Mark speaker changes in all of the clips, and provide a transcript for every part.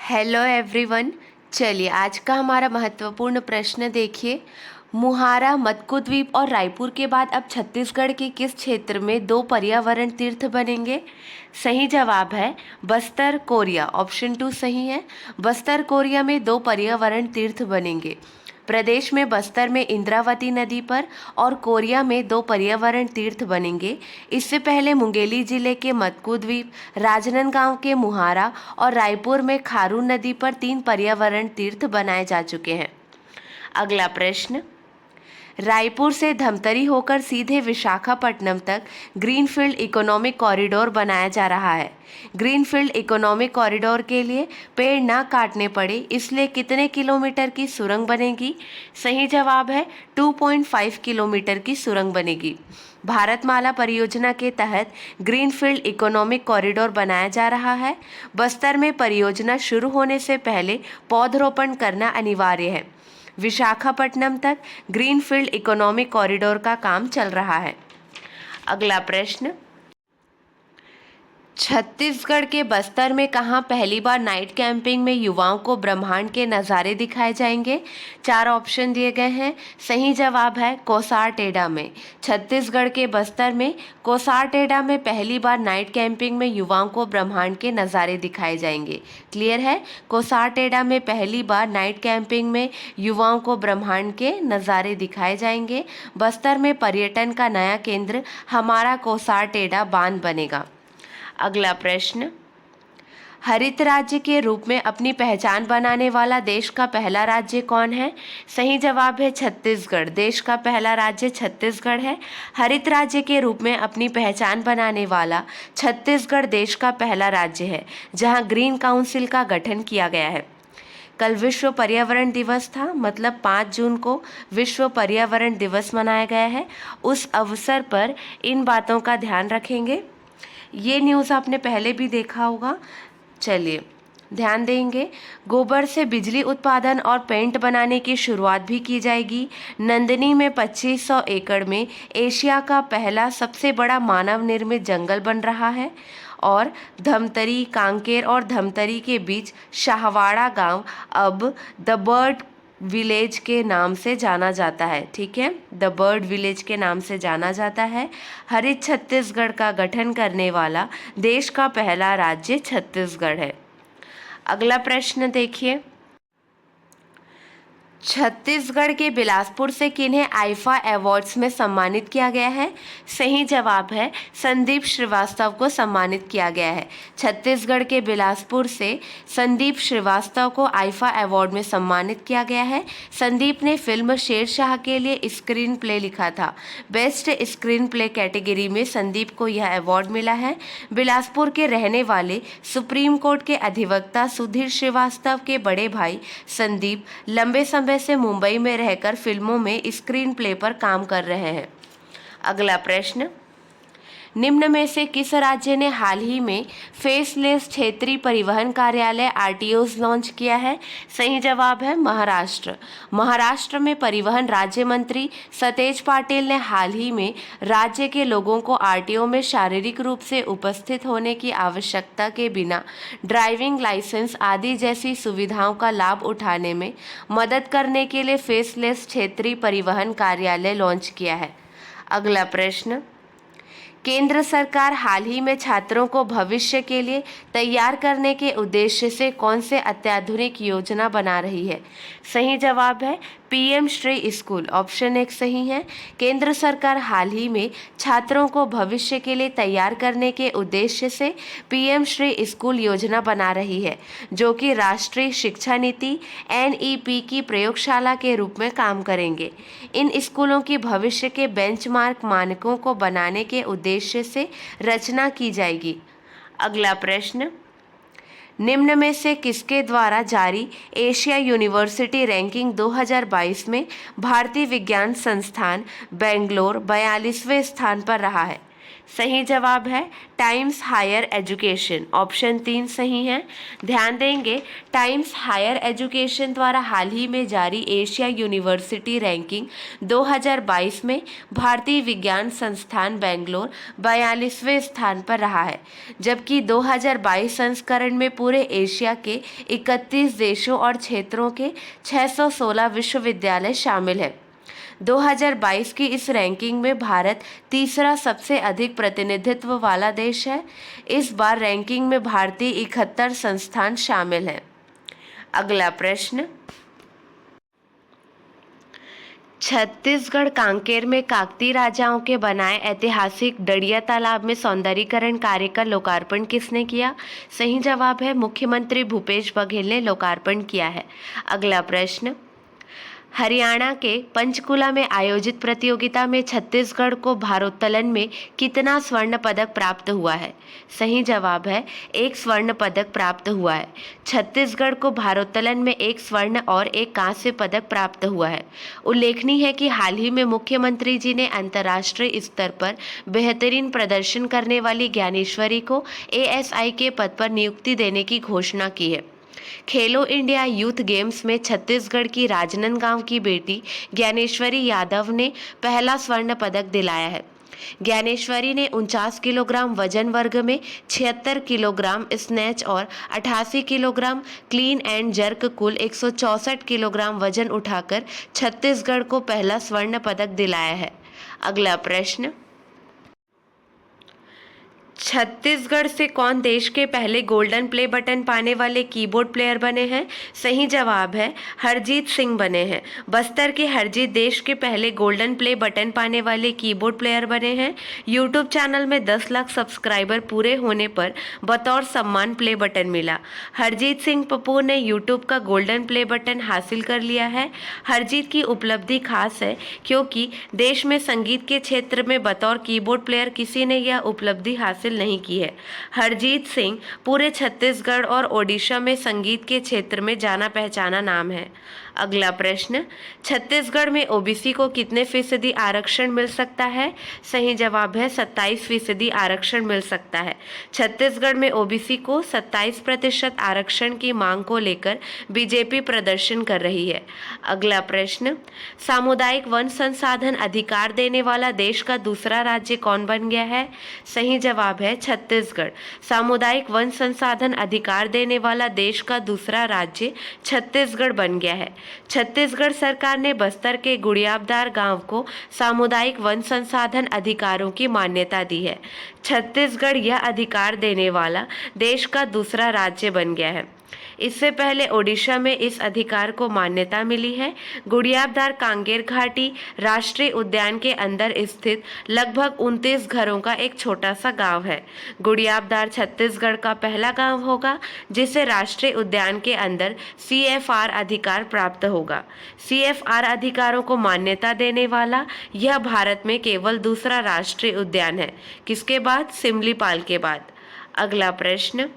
Speaker 1: Hello everyone. चलिए आज का हमारा महत्वपूर्ण प्रश्न देखिए। मुहारा, मत्कु द्वीप और रायपुर के बाद अब छत्तीसगढ़ के किस क्षेत्र में दो पर्यावरण तीर्थ बनेंगे? सही जवाब है बस्तर कोरिया। ऑप्शन 2 सही है। बस्तर कोरिया में दो पर्यावरण तीर्थ बनेंगे। प्रदेश में बस्तर में इंद्रावती नदी पर और कोरिया में दो पर्यावरण तीर्थ बनेंगे। इससे पहले मुंगेली जिले के मत्कु द्वीप, राजनांदगांव के मुहारा और रायपुर में खारून नदी पर 3 पर्यावरण तीर्थ बनाए जा चुके हैं। अगला प्रश्न, रायपुर से धमतरी होकर सीधे विशाखापट्टनम तक ग्रीनफील्ड इकोनॉमिक कॉरिडोर बनाया जा रहा है। ग्रीनफील्ड इकोनॉमिक कॉरिडोर के लिए पेड़ ना काटने पड़े, इसलिए कितने किलोमीटर की सुरंग बनेगी? सही जवाब है 2.5 किलोमीटर की सुरंग बनेगी। भारतमाला परियोजना के तहत ग्रीनफील्ड इकोनॉमिक कॉरिडोर बनाया जा रहा है। बस्तर में परियोजना शुरू होने से पहले पौधरोपण करना अनिवार्य है। विशाखापट्टनम तक ग्रीनफील्ड इकोनॉमिक कॉरिडोर का काम चल रहा है। अगला प्रश्न, छत्तीसगढ़ के बस्तर में कहाँ पहली बार नाइट कैंपिंग में युवाओं को ब्रह्मांड के नज़ारे दिखाए जाएंगे? 4 ऑप्शन दिए गए हैं। सही जवाब है कोसारटेडा में। छत्तीसगढ़ के बस्तर में कोसारटेडा में पहली बार नाइट कैंपिंग में युवाओं को ब्रह्मांड के नज़ारे दिखाए जाएंगे। क्लियर है? कोसारटेडा में पहली बार नाइट कैंपिंग में युवाओं को ब्रह्मांड के नज़ारे दिखाए जाएंगे। बस्तर में पर्यटन का नया केंद्र हमारा कोसारटेडा बांध बनेगा। अगला प्रश्न, हरित राज्य के रूप में अपनी पहचान बनाने वाला देश का पहला राज्य कौन है? सही जवाब है छत्तीसगढ़। देश का पहला राज्य छत्तीसगढ़ है। हरित राज्य के रूप में अपनी पहचान बनाने वाला छत्तीसगढ़ देश का पहला राज्य है, जहां ग्रीन काउंसिल का गठन किया गया है। कल विश्व पर्यावरण दिवस था, मतलब 5 जून को विश्व पर्यावरण दिवस मनाया गया है। उस अवसर पर इन बातों का ध्यान रखेंगे। ये न्यूज़ आपने पहले भी देखा होगा। चलिए ध्यान देंगे। गोबर से बिजली उत्पादन और पेंट बनाने की शुरुआत भी की जाएगी। नंदनी में 2500 एकड़ में एशिया का पहला सबसे बड़ा मानव निर्मित जंगल बन रहा है। और धमतरी, कांकेर और धमतरी के बीच शाहवाड़ा गांव अब द बर्ड विलेज के नाम से जाना जाता है। ठीक है, द बर्ड विलेज के नाम से जाना जाता है। हरित छत्तीसगढ़ का गठन करने वाला देश का पहला राज्य छत्तीसगढ़ है। अगला प्रश्न देखिए, छत्तीसगढ़ के बिलासपुर से किन्हें आईफा अवार्ड्स में सम्मानित किया गया है? सही जवाब है संदीप श्रीवास्तव को सम्मानित किया गया है। छत्तीसगढ़ के बिलासपुर से संदीप श्रीवास्तव को आईफा अवार्ड में सम्मानित किया गया है। संदीप ने फिल्म शेरशाह के लिए स्क्रीन प्ले लिखा था। बेस्ट स्क्रीन प्ले कैटेगरी में संदीप को यह अवार्ड मिला है। बिलासपुर के रहने वाले सुप्रीम कोर्ट के अधिवक्ता सुधीर श्रीवास्तव के बड़े भाई संदीप लंबे समय से मुंबई में रहकर फिल्मों में स्क्रीन प्ले पर काम कर रहे हैं। अगला प्रश्न, निम्न में से किस राज्य ने हाल ही में फेसलेस क्षेत्रीय परिवहन कार्यालय आरटीओज लॉन्च किया है? सही जवाब है महाराष्ट्र। महाराष्ट्र में परिवहन राज्य मंत्री सतेज पाटिल ने हाल ही में राज्य के लोगों को आरटीओ में शारीरिक रूप से उपस्थित होने की आवश्यकता के बिना ड्राइविंग लाइसेंस आदि जैसी सुविधाओं का लाभ उठाने में मदद करने के लिए फेसलेस क्षेत्रीय परिवहन कार्यालय लॉन्च किया है। अगला प्रश्न, केंद्र सरकार हाल ही में छात्रों को भविष्य के लिए तैयार करने के उद्देश्य से कौन से अत्याधुनिक योजना बना रही है? सही जवाब है पीएम श्री स्कूल। ऑप्शन 1 सही है। केंद्र सरकार हाल ही में छात्रों को भविष्य के लिए तैयार करने के उद्देश्य से पीएम श्री स्कूल योजना बना रही है, जो कि राष्ट्रीय शिक्षा नीति एनईपी की प्रयोगशाला के रूप में काम करेंगे। इन स्कूलों की भविष्य के बेंचमार्क मानकों को बनाने के उद्देश्य से रचना की जाएगी। अगला प्रश्न, निम्न में से किसके द्वारा जारी एशिया यूनिवर्सिटी रैंकिंग 2022 में भारतीय विज्ञान संस्थान बेंगलोर 42वें स्थान पर रहा है? सही जवाब है टाइम्स हायर एजुकेशन, ऑप्शन 3 सही है। ध्यान देंगे, टाइम्स हायर एजुकेशन द्वारा हाल ही में जारी एशिया यूनिवर्सिटी रैंकिंग 2022 में भारतीय विज्ञान संस्थान बेंगलोर 42वें स्थान पर रहा है, जबकि 2022 संस्करण में पूरे एशिया के 31 देशों और क्षेत्रों के 616 विश्वविद्यालय शामिल है। 2022 की इस रैंकिंग में भारत तीसरा सबसे अधिक प्रतिनिधित्व वाला देश है। इस बार रैंकिंग में भारतीय 71 संस्थान शामिल हैं। अगला प्रश्न, छत्तीसगढ़ कांकेर में काकती राजाओं के बनाए ऐतिहासिक डडिया तालाब में सौंदर्यीकरण कार्य का लोकार्पण किसने किया? सही जवाब है मुख्यमंत्री भूपेश बघेल ने लोकार्पण किया है। अगला प्रश्न, हरियाणा के पंचकुला में आयोजित प्रतियोगिता में छत्तीसगढ़ को भारोत्तोलन में कितना स्वर्ण पदक प्राप्त हुआ है? सही जवाब है 1 स्वर्ण पदक प्राप्त हुआ है। छत्तीसगढ़ को भारोत्तोलन में 1 स्वर्ण और 1 कांस्य पदक प्राप्त हुआ है। उल्लेखनीय है कि हाल ही में मुख्यमंत्री जी ने अंतर्राष्ट्रीय स्तर पर बेहतरीन प्रदर्शन करने वाली ज्ञानेश्वरी को ASI के पद पर नियुक्ति देने की घोषणा की है। खेलो इंडिया यूथ गेम्स में छत्तीसगढ़ की राजनांदगांव की बेटी ज्ञानेश्वरी यादव ने पहला स्वर्ण पदक दिलाया है। ज्ञानेश्वरी ने 49 किलोग्राम वजन वर्ग में 76 किलोग्राम स्नैच और 88 किलोग्राम क्लीन एंड जर्क कुल 164 किलोग्राम वजन उठाकर छत्तीसगढ़ को पहला स्वर्ण पदक दिलाया है। अगला प्रश्न, छत्तीसगढ़ से कौन देश के पहले गोल्डन प्ले बटन पाने वाले कीबोर्ड प्लेयर बने हैं? सही जवाब है हरजीत सिंह बने हैं। बस्तर के हरजीत देश के पहले गोल्डन प्ले बटन पाने वाले कीबोर्ड प्लेयर बने हैं। यूट्यूब चैनल में 10 लाख सब्सक्राइबर पूरे होने पर बतौर सम्मान प्ले बटन मिला। हरजीत सिंह पप्पू ने यूट्यूब का गोल्डन प्ले बटन हासिल कर लिया है। हरजीत की उपलब्धि खास है क्योंकि देश में संगीत के क्षेत्र में बतौर कीबोर्ड प्लेयर किसी ने यह उपलब्धि हासिल नहीं की है। हरजीत सिंह पूरे छत्तीसगढ़ और ओडिशा में संगीत के क्षेत्र में जाना पहचाना नाम है। अगला प्रश्न, छत्तीसगढ़ में ओबीसी को कितने फीसदी आरक्षण मिल सकता है? सही जवाब है 27% आरक्षण मिल सकता है। छत्तीसगढ़ में ओबीसी को 27% आरक्षण की मांग को लेकर बीजेपी प्रदर्शन कर रही है। अगला प्रश्न, सामुदायिक वन संसाधन अधिकार देने वाला देश का दूसरा राज्य कौन बन गया है? सही जवाब है छत्तीसगढ़। सामुदायिक वन संसाधन अधिकार देने वाला देश का दूसरा राज्य छत्तीसगढ़ बन गया है। छत्तीसगढ़ सरकार ने बस्तर के गुड़ियाबदार गांव को सामुदायिक वन संसाधन अधिकारों की मान्यता दी है। छत्तीसगढ़ यह अधिकार देने वाला देश का दूसरा राज्य बन गया है। इससे पहले ओडिशा में इस अधिकार को मान्यता मिली है। गुड़ियाबदार कांगेर घाटी राष्ट्रीय उद्यान के अंदर स्थित लगभग 29 घरों का एक छोटा सा गांव है। गुड़ियाबदार छत्तीसगढ़ का पहला गांव होगा जिसे राष्ट्रीय उद्यान के अंदर CFR अधिकार प्राप्त होगा। CFR अधिकारों को मान्यता देने वाला यह भारत में केवल दूसरा राष्ट्रीय उद्यान है। किसके बाद? सिमलीपाल के बाद। अगला प्रश्न,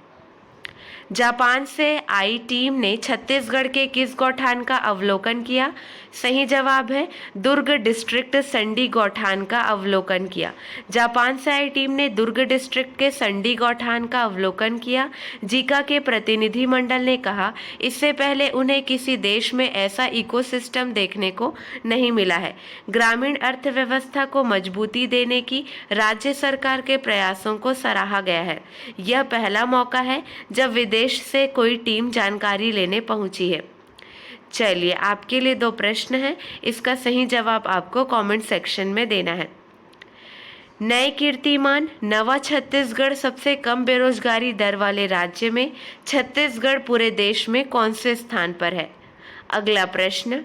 Speaker 1: जापान से आई टीम ने छत्तीसगढ़ के किस गौठान का अवलोकन किया? सही जवाब है दुर्ग डिस्ट्रिक्ट संडी गौठान का अवलोकन किया। जापान से आई टीम ने दुर्ग डिस्ट्रिक्ट के संडी गौठान का अवलोकन किया। जीका के प्रतिनिधि मंडल ने कहा इससे पहले उन्हें किसी देश में ऐसा इकोसिस्टम देखने को नहीं मिला है। ग्रामीण अर्थव्यवस्था को मजबूती देने की राज्य सरकार के प्रयासों को सराहा गया है। यह पहला मौका है जब विदेश से कोई टीम जानकारी लेने पहुंची है। चलिए, आपके लिए 2 प्रश्न हैं, इसका सही जवाब आपको कमेंट सेक्शन में देना है। नए कीर्तिमान नवा छत्तीसगढ़ सबसे कम बेरोजगारी दर वाले राज्य में छत्तीसगढ़ पूरे देश में कौन से स्थान पर है? अगला प्रश्न,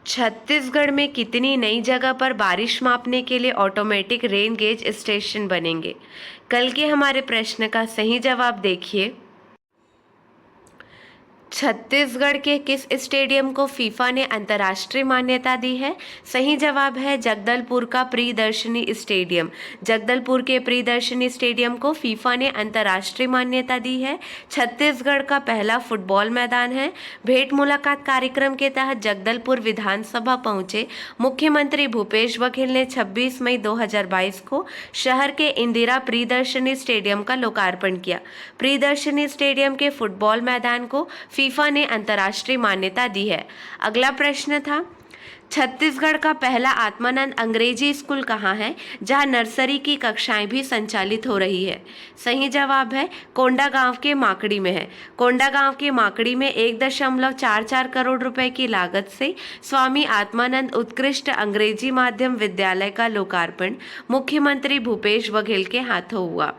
Speaker 1: छत्तीसगढ़ में कितनी नई जगह पर बारिश मापने के लिए ऑटोमेटिक रेन गेज स्टेशन बनेंगे? कल के हमारे प्रश्न का सही जवाब देखिए। छत्तीसगढ़ के किस स्टेडियम को फीफा ने अंतर्राष्ट्रीय मान्यता दी है? सही जवाब है जगदलपुर का प्रियदर्शनी स्टेडियम। जगदलपुर के प्रियदर्शनी स्टेडियम को फीफा ने अंतर्राष्ट्रीय मान्यता दी है। छत्तीसगढ़ का पहला फुटबॉल मैदान है। भेंट मुलाकात कार्यक्रम के तहत जगदलपुर विधानसभा पहुंचे मुख्यमंत्री भूपेश बघेल ने 26 मई 2022 को शहर के इंदिरा प्रियदर्शनी स्टेडियम का लोकार्पण किया। प्रियदर्शनी स्टेडियम के फुटबॉल मैदान को फीफा ने अंतर्राष्ट्रीय मान्यता दी है। अगला प्रश्न था, छत्तीसगढ़ का पहला आत्मानंद अंग्रेजी स्कूल कहाँ है जहाँ नर्सरी की कक्षाएं भी संचालित हो रही है? सही जवाब है कोंडागांव के माकड़ी में है। कोंडागांव के माकड़ी में 1.44 करोड़ रुपए की लागत से स्वामी आत्मानंद उत्कृष्ट अंग्रेजी माध्यम विद्यालय का लोकार्पण मुख्यमंत्री भूपेश बघेल के हाथों हुआ।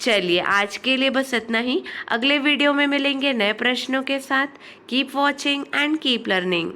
Speaker 1: चलिए आज के लिए बस इतना ही। अगले वीडियो में मिलेंगे नए प्रश्नों के साथ। Keep watching and keep learning.